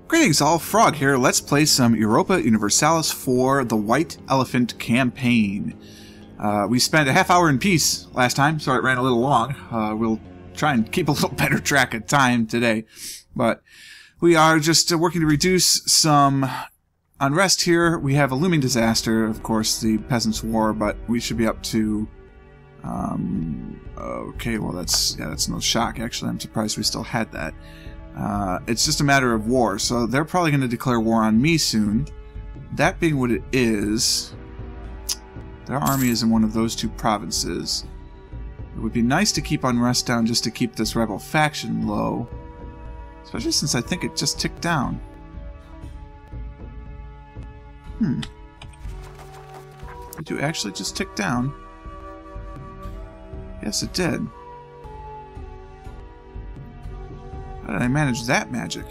Greetings all, Frog here. Let's play some Europa Universalis for the White Elephant campaign. We spent a half hour in peace last time, so it ran a little long. We'll try and keep a little better track of time today. But we are just working to reduce some unrest here. We have a looming disaster, of course, the Peasants' War, but we should be up to... okay, well that's no shock, actually. I'm surprised we still had that. It's just a matter of war, so they're probably going to declare war on me soon. That being what it is, their army is in one of those two provinces. It would be nice to keep unrest down just to keep this rebel faction low, especially since I think it just ticked down. Did you actually just tick down? Yes, it did. How did I manage that magic?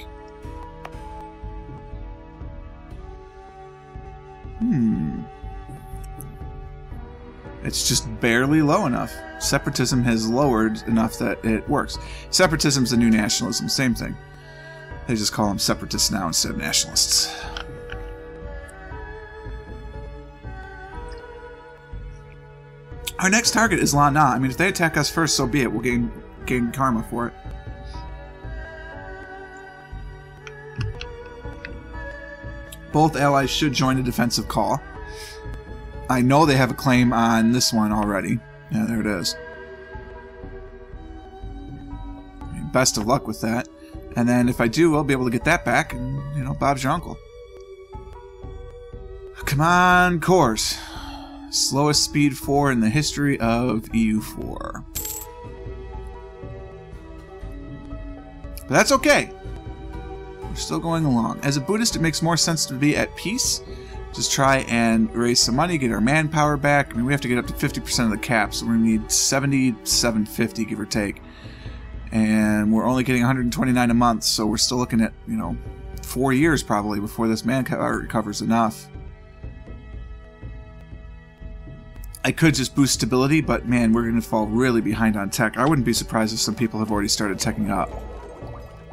It's just barely low enough. Separatism has lowered enough that it works. Separatism's the new nationalism, same thing. They just call them separatists now instead of nationalists. Our next target is La Na. I mean, if they attack us first, so be it. We'll gain karma for it. Both allies should join a defensive call. I know they have a claim on this one already. Yeah, there it is. I mean, best of luck with that. And then if I do, I'll be able to get that back, and, you know, Bob's your uncle. Come on, course. Slowest speed 4 in the history of EU4. But that's okay. We're still going along. As a Buddhist, it makes more sense to be at peace. Just try and raise some money, get our manpower back. I mean, we have to get up to 50% of the cap, so we're going to need 7,750, give or take. And we're only getting 129 a month, so we're still looking at, you know, 4 years probably before this manpower recovers enough. I could just boost stability, but man, we're going to fall really behind on tech. I wouldn't be surprised if some people have already started teching up.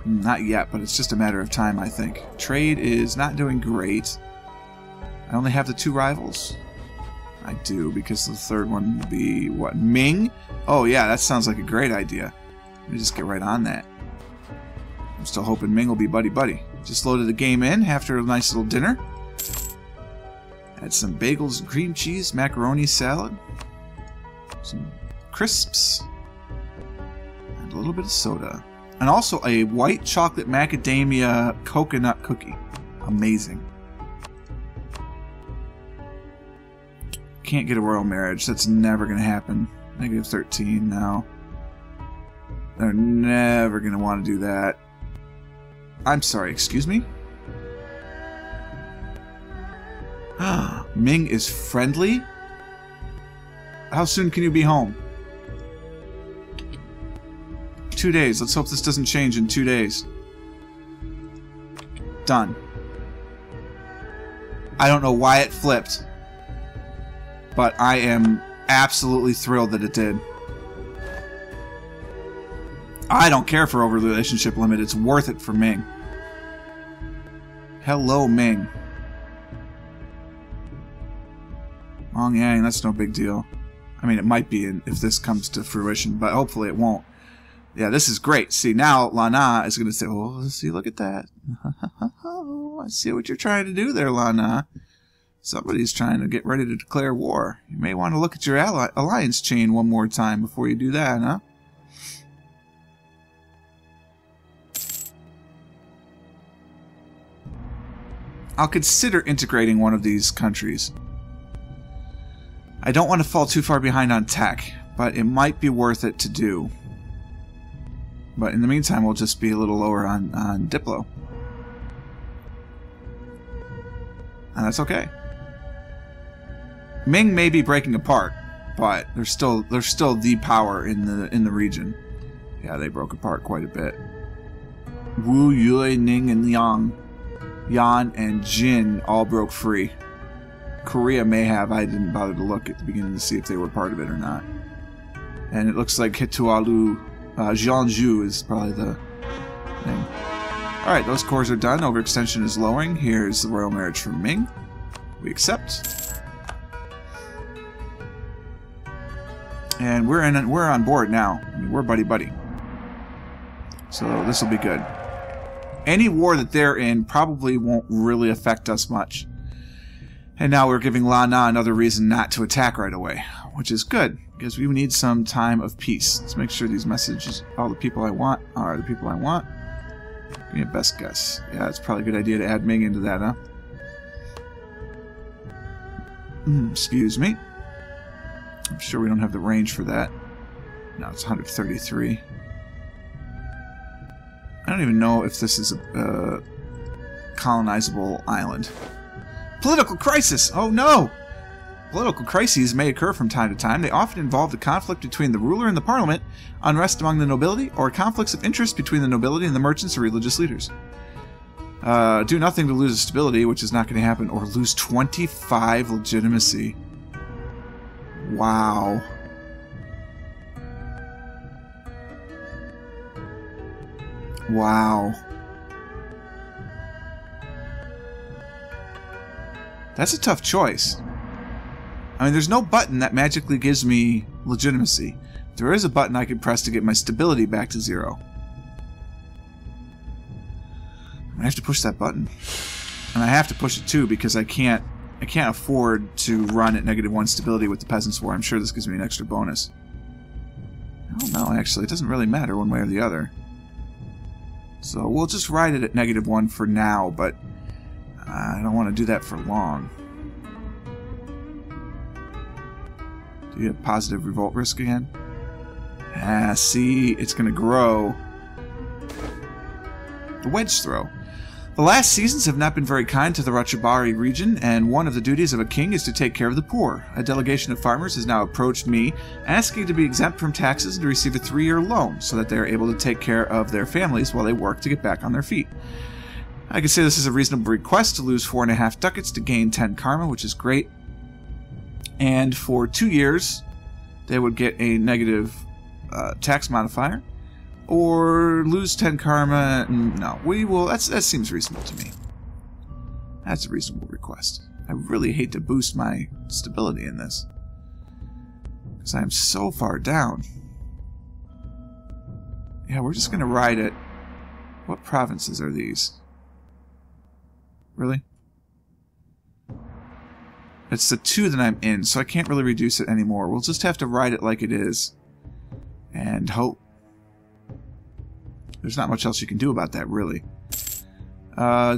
Not yet, but it's just a matter of time, I think. Trade is not doing great. I only have the 2 rivals. I do, because the third one would be, what, Ming? Oh yeah, that sounds like a great idea. Let me just get right on that. I'm still hoping Ming will be buddy-buddy. Just loaded the game in after a nice little dinner. Had some bagels and cream cheese, macaroni salad, some crisps, and a little bit of soda. And also a white chocolate macadamia coconut cookie. Amazing. Can't get a royal marriage. That's never going to happen. Negative 13 now. They're never going to want to do that. I'm sorry, excuse me? Ming is friendly? How soon can you be home? 2 days. Let's hope this doesn't change in 2 days. Done. I don't know why it flipped, but I am absolutely thrilled that it did. I don't care for over relationship limit. It's worth it for Ming. Hello, Ming. Long Yang, that's no big deal. I mean, it might be if this comes to fruition, but hopefully it won't. Yeah, this is great. See, now Lana is going to say, oh, see, look at that. I see what you're trying to do there, Lana. Somebody's trying to get ready to declare war. You may want to look at your alliance chain one more time before you do that, huh? I'll consider integrating one of these countries. I don't want to fall too far behind on tech, but it might be worth it to do. But in the meantime, we'll just be a little lower on Diplo. And that's okay. Ming may be breaking apart, but they're still the power in the region. Yeah, they broke apart quite a bit. Wu, Yue, Ning, and Yang. Yan and Jin all broke free. Korea may have. I didn't bother to look at the beginning to see if they were part of it or not. And it looks like Hitualu, Jianzhou is probably the thing. Alright, those cores are done. Overextension is lowering. Here's the royal marriage from Ming. We accept. And we're on board now. I mean, we're buddy-buddy. So this will be good. Any war that they're in probably won't really affect us much. And now we're giving Lana another reason not to attack right away, which is good, because we need some time of peace. Let's make sure these messages, all the people I want, are the people I want. Give me a best guess. Yeah, it's probably a good idea to add Ming into that, huh? Excuse me. I'm sure we don't have the range for that. No, it's 133. I don't even know if this is a colonizable island. Political crisis! Oh no! Political crises may occur from time to time. They often involve the conflict between the ruler and the parliament, unrest among the nobility, or conflicts of interest between the nobility and the merchants or religious leaders. Do nothing to lose stability, which is not going to happen, or lose 25 legitimacy. Wow. Wow. That's a tough choice. I mean, there's no button that magically gives me legitimacy. There is a button I can press to get my stability back to 0. I have to push that button. And I have to push it too because I can't afford to run at -1 stability with the Peasants' War. I'm sure this gives me an extra bonus. I don't know, actually. It doesn't really matter one way or the other. So we'll just ride it at -1 for now, but I don't want to do that for long. Do you have positive revolt risk again? Ah, see, it's going to grow. The wedge throw. The last seasons have not been very kind to the Ratchaburi region, and one of the duties of a king is to take care of the poor. A delegation of farmers has now approached me, asking to be exempt from taxes and to receive a 3-year loan, so that they are able to take care of their families while they work to get back on their feet. I can say this is a reasonable request to lose 4.5 ducats to gain 10 karma, which is great. And for 2 years, they would get a negative tax modifier. Or lose 10 karma. No, we will. That seems reasonable to me. That's a reasonable request. I really hate to boost my stability in this, because I'm so far down. Yeah, we're just going to ride it. What provinces are these? Really? It's the 2 that I'm in, so I can't really reduce it anymore. We'll just have to ride it like it is. And hope. There's not much else you can do about that, really. Yeah,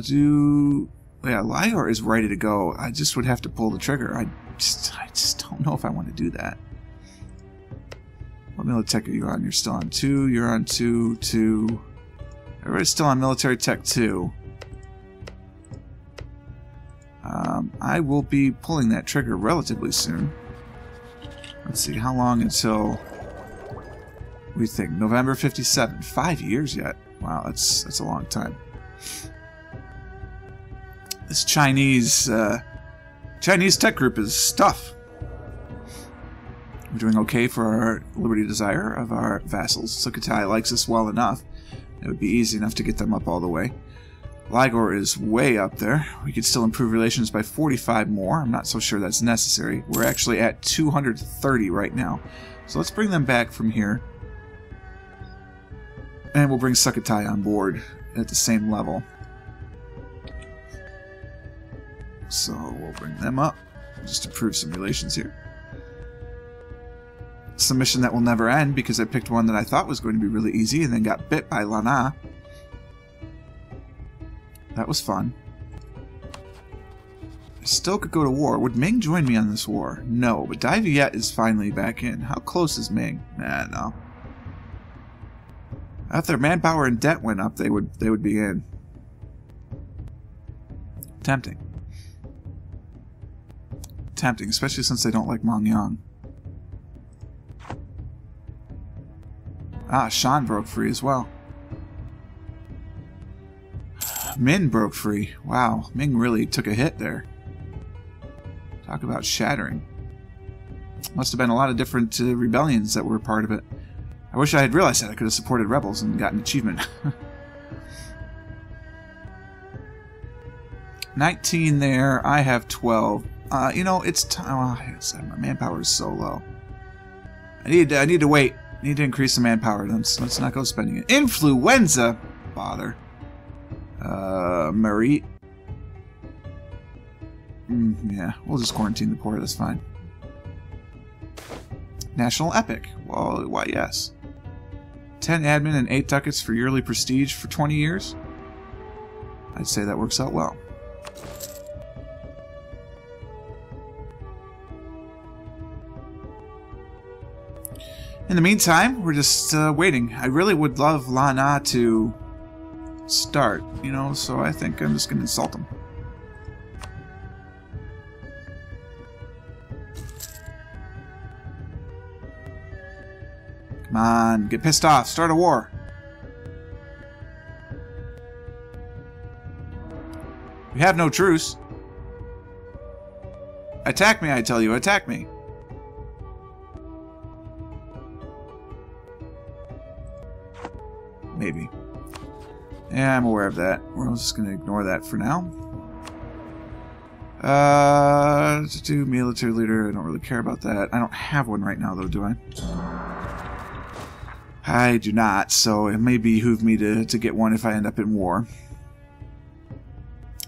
Lior is ready to go. I just would have to pull the trigger. I just don't know if I want to do that. What militech are you on? You're still on 2. You're on 2, 2. Everybody's still on military tech 2. I will be pulling that trigger relatively soon. Let's see, how long until... We think November 57. 5 years yet. Wow, that's a long time. This Chinese tech group is tough. We're doing okay for our liberty desire of our vassals. Sukhothai likes us well enough. It would be easy enough to get them up all the way. Ligor is way up there. We could still improve relations by 45 more. I'm not so sure that's necessary. We're actually at 230 right now. So let's bring them back from here. And we'll bring Sukhothai on board at the same level. So we'll bring them up. Just improve some relations here. It's a mission that will never end because I picked one that I thought was going to be really easy and then got bit by Lana. That was fun. I still could go to war. Would Ming join me on this war? No, but Dai Viet is finally back in. How close is Ming? Nah, no. If their manpower and debt went up, they would be in. Tempting. Tempting, especially since they don't like Mongyang. Ah, Shan broke free as well. Min broke free. Wow, Ming really took a hit there. Talk about shattering. Must have been a lot of different rebellions that were a part of it. I wish I had realized that. I could have supported rebels and got an achievement. 19 there. I have 12. You know, it's time. Oh, my manpower is so low. I need to wait. I need to increase the manpower. Let's not go spending it. Influenza. Bother. Marie. Yeah, we'll just quarantine the poor. That's fine. National Epic. Well, why, yes. 10 admin and 8 ducats for yearly prestige for 20 years. I'd say that works out well. In the meantime, we're just waiting. I really would love Lana to start, you know, so I think I'm just going to insult him. Come on, get pissed off. Start a war. We have no truce. Attack me, I tell you. Attack me. Maybe. Yeah, I'm aware of that. We're just going to ignore that for now. To do military leader, I don't really care about that. I don't have one right now, though, do I? I do not, so it may behoove me to get one if I end up in war.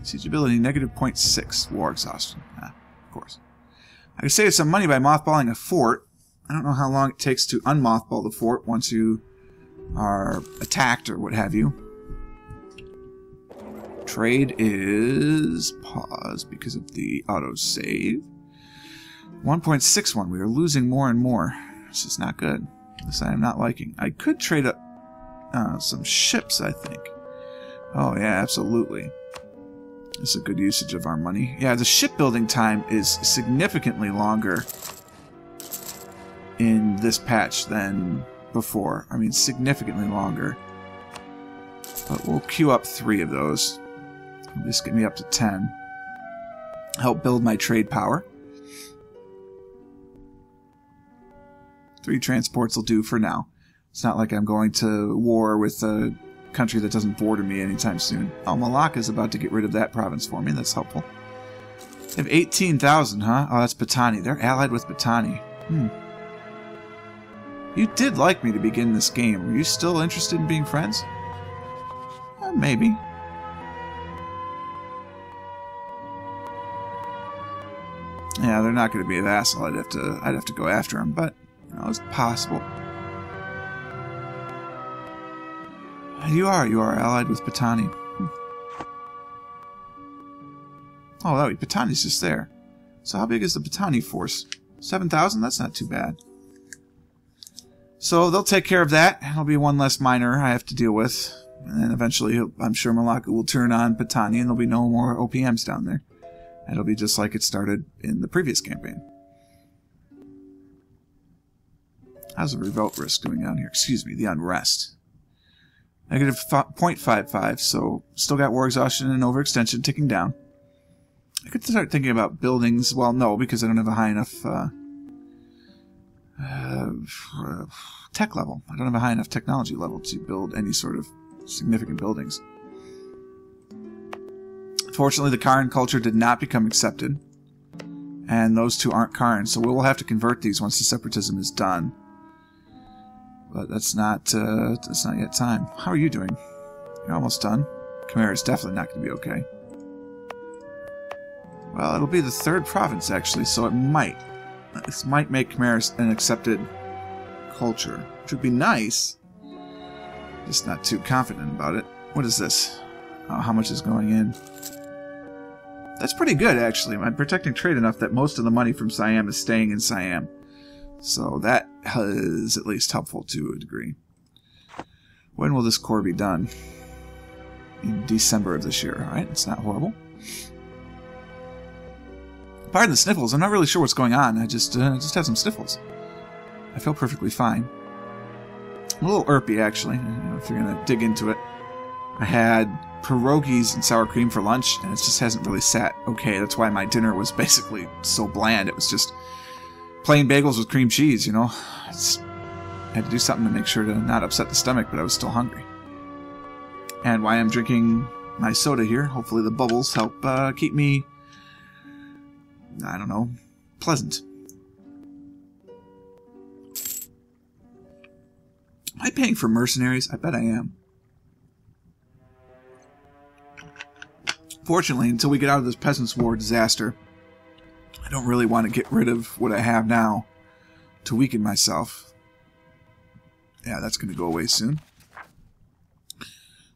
Siege ability, negative 0.6. War exhaustion. Of course. I can save some money by mothballing a fort. I don't know how long it takes to unmothball the fort once you are attacked or what have you. Trade is paused because of the autosave. 1.61. We are losing more and more. This is not good. This I am not liking. I could trade up some ships, I think. Oh, yeah, absolutely. This is a good usage of our money. Yeah, the shipbuilding time is significantly longer in this patch than before. I mean, significantly longer. But we'll queue up 3 of those. At least get me up to 10. Help build my trade power. 3 transports will do for now. It's not like I'm going to war with a country that doesn't border me anytime soon. Oh, Malacca is about to get rid of that province for me. That's helpful. They have 18,000, huh? Oh, that's Batani. They're allied with Batani. You did like me to begin this game. Are you still interested in being friends? Maybe. Yeah, they're not going to be a vassal. I'd have to go after them, but you know, it's possible. You are allied with Batani. Oh, wait, Batani's just there. So how big is the Batani force? 7,000? That's not too bad. So they'll take care of that. There'll be one less miner I have to deal with. And then eventually, I'm sure Malacca will turn on Batani and there'll be no more OPMs down there. And it'll be just like it started in the previous campaign. How's the revolt risk doing down here? Excuse me, the unrest. Negative 0.55, so still got war exhaustion and overextension ticking down. I could start thinking about buildings. Well, no, because I don't have a high enough tech level. I don't have a high enough technology level to build any sort of significant buildings. Fortunately, the Karn culture did not become accepted, and those 2 aren't Karn, so we will have to convert these once the separatism is done. But that's not yet time. How are you doing? You're almost done. Khmer is definitely not going to be okay. Well, it'll be the 3rd province, actually, so it might. This might make Khmer an accepted culture, which would be nice. Just not too confident about it. What is this? Oh, how much is going in? That's pretty good, actually. I'm protecting trade enough that most of the money from Siam is staying in Siam. So that is at least helpful to a degree. When will this core be done? In December of this year, alright? It's not horrible. Pardon the sniffles. I'm not really sure what's going on. I just have some sniffles. I feel perfectly fine. I'm a little irpy, actually, if you're going to dig into it. I had pierogies and sour cream for lunch, and it just hasn't really sat okay. That's why my dinner was basically so bland. It was just plain bagels with cream cheese, you know. I had to do something to make sure to not upset the stomach, but I was still hungry. And why I'm drinking my soda here. Hopefully the bubbles help keep me, I don't know, pleasant. Am I paying for mercenaries? I bet I am. Fortunately, until we get out of this Peasants' War disaster, I don't really want to get rid of what I have now to weaken myself. Yeah, that's going to go away soon.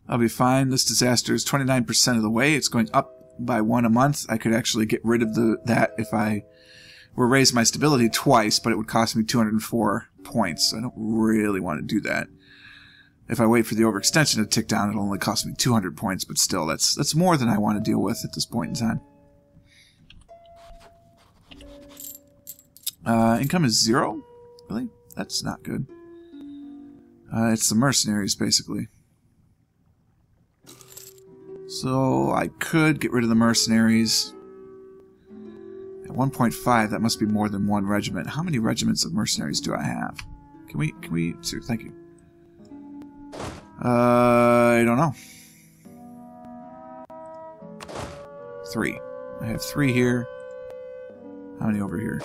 I'll be fine. This disaster is 29% of the way. It's going up by 1 a month. I could actually get rid of that if I were to raise my stability twice, but it would cost me 204 points. I don't really want to do that. If I wait for the overextension to tick down, it'll only cost me 200 points, but still, that's more than I want to deal with at this point in time. Income is 0? Really? That's not good. It's the mercenaries, basically. So, I could get rid of the mercenaries. At 1.5, that must be more than 1 regiment. How many regiments of mercenaries do I have? Can we, sir, thank you. I don't know. 3. I have 3 here. How many over here?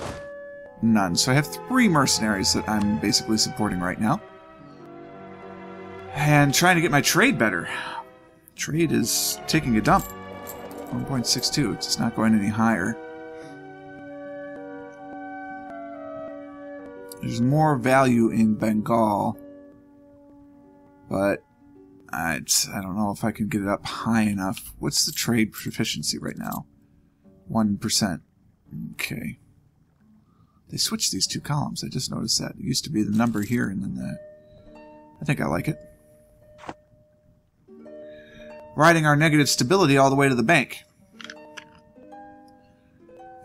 None. So I have 3 mercenaries that I'm basically supporting right now. And trying to get my trade better. Trade is taking a dump. 1.62. It's just not going any higher. There's more value in Bengal. But I don't know if I can get it up high enough. What's the trade proficiency right now? 1%. Okay. They switched these 2 columns. I just noticed that. It used to be the number here and then that. I think I like it. Riding our negative stability all the way to the bank.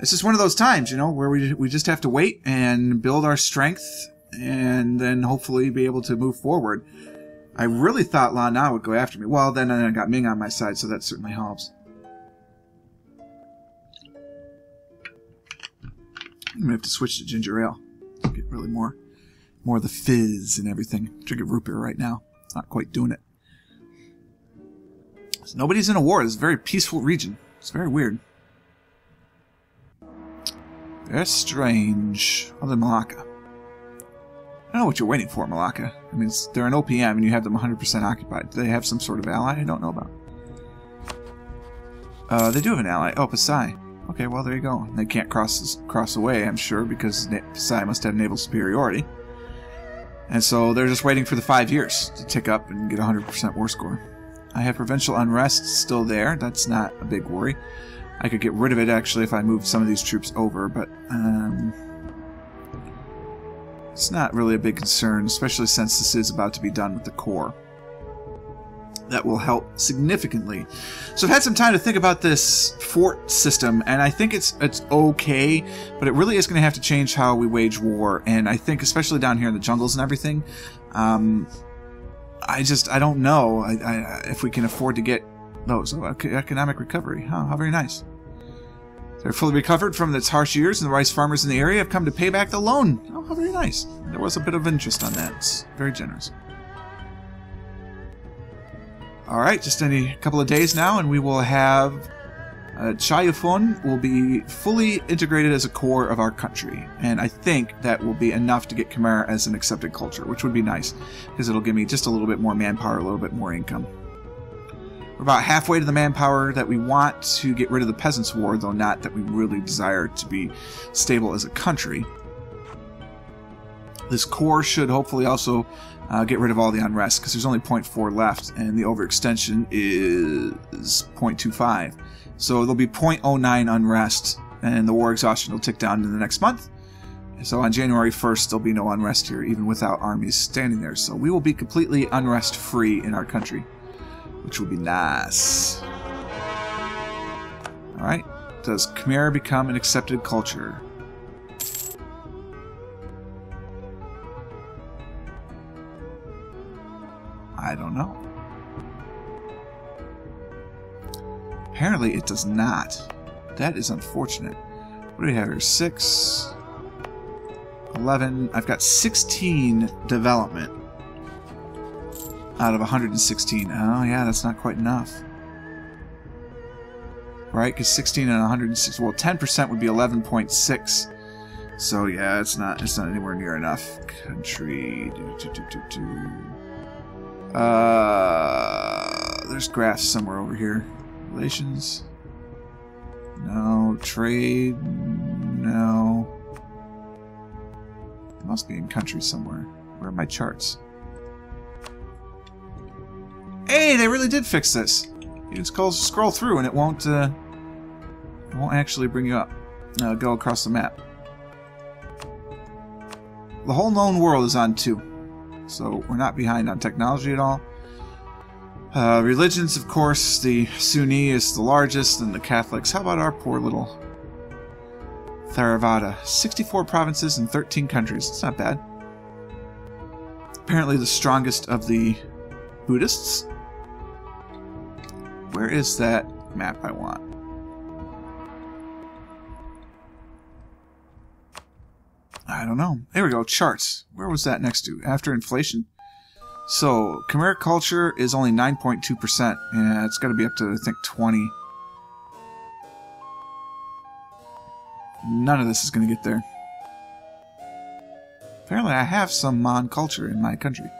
It's just one of those times, you know, where we just have to wait and build our strength and then hopefully be able to move forward. I really thought La Na would go after me. Well, then I got Ming on my side, so that certainly helps. I'm gonna have to switch to ginger ale. Get really more of the fizz and everything. Drinking root beer right now. It's not quite doing it. So nobody's in a war. It's a very peaceful region. It's very weird. Very strange. Other than Malacca. I don't know what you're waiting for, Malacca. I mean, they're an OPM and you have them 100% occupied. Do they have some sort of ally I don't know about? They do have an ally. Oh, Pasai. Okay, well, there you go. They can't cross away, I'm sure, because Pasai must have naval superiority. And so they're just waiting for the 5 years to tick up and get a 100% war score. I have provincial unrest still there. That's not a big worry. I could get rid of it, actually, if I moved some of these troops over, but it's not really a big concern, especially since this is about to be done with the core. That will help significantly. So I've had some time to think about this fort system, and I think it's okay, but it really is going to have to change how we wage war, and I think especially down here in the jungles and everything, I don't know if we can afford to get those. Oh, economic recovery. Oh, how very nice. They're fully recovered from its harsh years, and the rice farmers in the area have come to pay back the loan. Oh, how very nice. There was a bit of interest on that. It's very generous. Alright, just a couple of days now, and we will have Chayafon will be fully integrated as a core of our country. And I think that will be enough to get Khmer as an accepted culture, which would be nice, because it'll give me just a little bit more manpower, a little bit more income. We're about halfway to the manpower that we want to get rid of the Peasants' War, though not that we really desire to be stable as a country. This core should hopefully also get rid of all the unrest, because there's only 0.4 left, and the overextension is 0.25. So there'll be 0.09 unrest, and the war exhaustion will tick down in the next month. So on January 1st, there'll be no unrest here, even without armies standing there. So we will be completely unrest-free in our country, which will be nice. Alright, does Khmer become an accepted culture? I don't know. Apparently it does not. That is unfortunate. What do we have here? 6, 11. I've got 16 development out of 116. Oh yeah, that's not quite enough. right? Because 16 and 106, well, 10% would be 11.6. So yeah, it's not anywhere near enough. Country. There's graphs somewhere over here. Relations. No. Trade. No. It must be in country somewhere. Where are my charts? Hey, they really did fix this. You can scroll through and it won't actually bring you up. Go across the map. The whole known world is on 2. So we're not behind on technology at all. Religions, of course, the Sunni is the largest, and the Catholics. How about our poor little Theravada? 64 provinces and 13 countries. It's not bad. Apparently the strongest of the Buddhists. Where is that map I want? I don't know. There we go. Charts. Where was that next to? After inflation? So, Khmer culture is only 9.2%. Yeah, it's got to be up to, I think, 20. None of this is going to get there. Apparently I have some Mon culture in my country.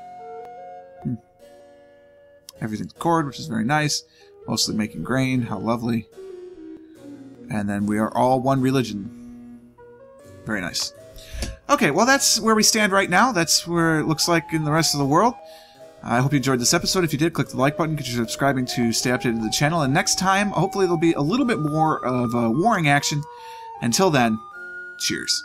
Everything's cord, which is very nice. Mostly making grain. How lovely. And then we are all one religion. Very nice. Okay, well that's where we stand right now. That's where it looks like in the rest of the world. I hope you enjoyed this episode. If you did, click the like button, consider subscribing to stay updated to the channel. And next time, hopefully there'll be a little bit more of warring action. Until then, cheers.